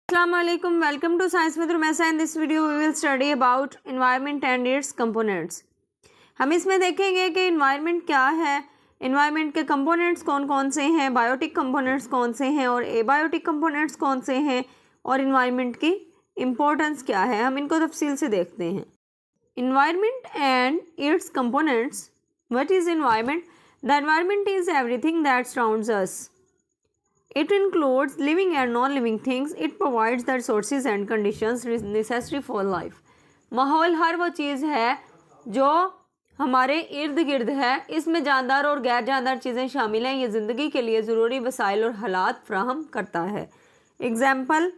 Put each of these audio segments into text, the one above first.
Assalamualaikum, welcome to Science with Rumesa. In this video we will study about environment and its components. हम इसमें देखेंगे कि environment क्या है, environment के components कौन कौन से हैं, biotic components कौन से हैं और abiotic components कौन से हैं और environment की importance क्या है, हम इनको तफसील से देखते हैं. Environment and its components. What is environment? The environment is everything that surrounds us. It includes living and non-living things. It provides the resources and conditions necessary for life. माहौल हर वो चीज़ है जो हमारे इर्द गिर्द है. इसमें जानदार और गैर जानदार चीज़ें शामिल हैं. ये ज़िंदगी के लिए ज़रूरी वसाइल और हालात फ्राहम करता है. एग्जाम्पल,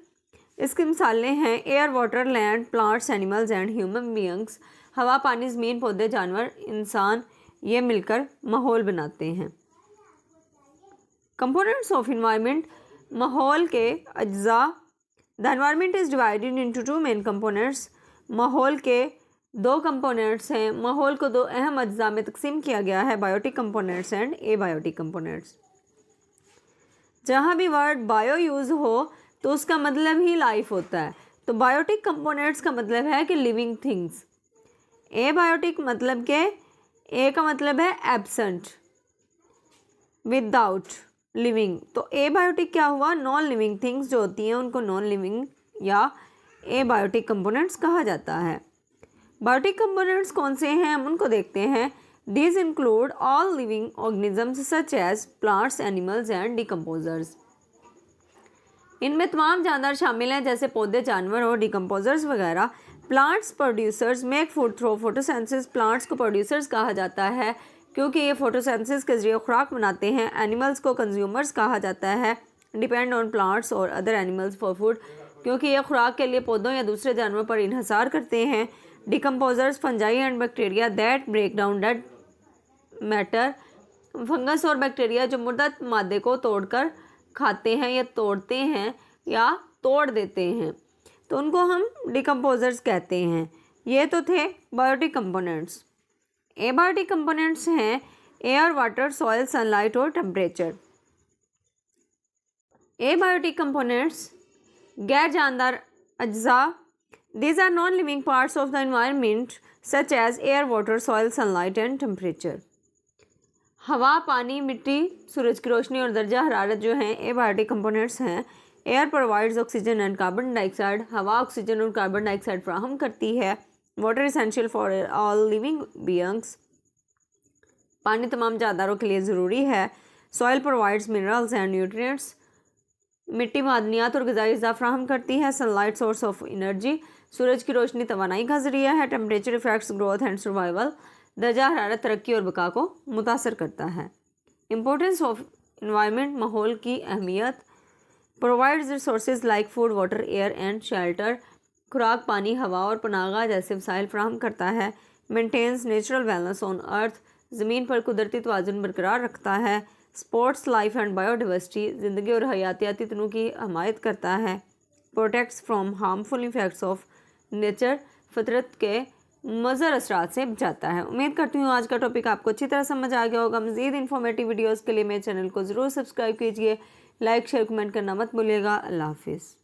इसकी मिसालें हैं air, water, land, plants, animals and human beings. हवा, पानी, ज़मीन, पौधे, जानवर, इंसान, ये मिलकर माहौल बनाते हैं. कंपोनेंट्स ऑफ इन्वायरमेंट, माहौल के अज्जा. The environment is divided into two main components. माहौल के दो कंपोनेंट्स हैं. माहौल को दो अहम अज्जा में तकसीम किया गया है, biotic components and abiotic components. जहाँ भी वर्ड बायो यूज़ हो तो उसका मतलब ही लाइफ होता है. तो बायोटिक कंपोनेंट्स का मतलब है कि लिविंग थिंग्स. एबायोटिक मतलब के ए का मतलब है एब्सेंट, विदाउट लिविंग. तो एबायोटिक क्या हुआ? नॉन लिविंग थिंग्स जो होती हैं उनको नॉन लिविंग या एबायोटिक कंपोनेंट्स कहा जाता है. बायोटिक कंपोनेंट्स कौन से हैं हम उनको देखते हैं. These include all living organisms such as plants, animals and decomposers. इनमें तमाम जानदार शामिल हैं जैसे पौधे, जानवर और डिकम्पोजर्स वगैरह. Plants producers make food through photosynthesis. Plants को प्रोड्यूसर्स कहा जाता है क्योंकि ये फोटोसेंसिस के ज़रिए खुराक बनाते हैं. एनिमल्स को कंज्यूमर्स कहा जाता है, डिपेंड ऑन प्लांट्स और अदर एनिमल्स फॉर फूड, क्योंकि ये खुराक के लिए पौधों या दूसरे जानवरों पर इन्हसार करते हैं. Decomposers fungi and bacteria that break down dead matter. Fungus और बैक्टीरिया जो मुर्दा मादे को तोड़कर खाते हैं या तोड़ते हैं या तोड़ देते हैं, तो उनको हम डिकम्पोजर्स कहते हैं. ये तो थे बायोटिक कंपोनेंट्स. एबायोटिक कंपोनेंट्स हैं एयर, वाटर, सॉइल, सनलाइट और टेम्परेचर. एबायोटिक कंपोनेंट्स गैर जानदार अज्जा. These are non living parts of the environment such as air, water, soil, sunlight and temperature. हवा, पानी, मिट्टी, सूरज की रोशनी और दर्जा हरारत जो हैं एबायोटिक कंपोनेंट्स हैं. Air provides oxygen and carbon dioxide. हवा ऑक्सीजन और कार्बन डाइऑक्साइड फ्राहम करती है. Water essential for all living beings. पानी तमाम जानदारों के लिए ज़रूरी है. Soil provides minerals and nutrients. मिट्टी मादनियात और ग़िज़ाई अज़्ज़ा फ्राहम करती है. Sunlight source of energy. सूरज की रोशनी तवानाई का ज़रिया है. Temperature affects growth and survival. दर्जा हरारत तरक्की और बका को मुतासर करता है. इम्पोर्टेंस ऑफ इन्वायरमेंट, माहौल की अहमियत. Provides resources like food, water, air and shelter. खुराक, पानी, हवा और पनागा जैसे वसाइल फ्राहम करता है. Maintains natural balance on earth. ज़मीन पर कुदरती तवाज़ुन बरकरार रखता है. Supports life and biodiversity. ज़िंदगी और हयातियाती तनू की हमायत करता है. Protects from harmful effects of nature. फितरत के मुज़र असरात से बचाता है. उम्मीद करती हूँ आज का टॉपिक आपको अच्छी तरह समझ आ गया होगा. मज़ीद इन्फॉर्मेटिव वीडियोज़ के लिए मेरे चैनल को ज़रूर सब्सक्राइब कीजिए. लाइक, शेयर, कमेंट करना मत भूलिएगा. अल्लाह हाफिज़.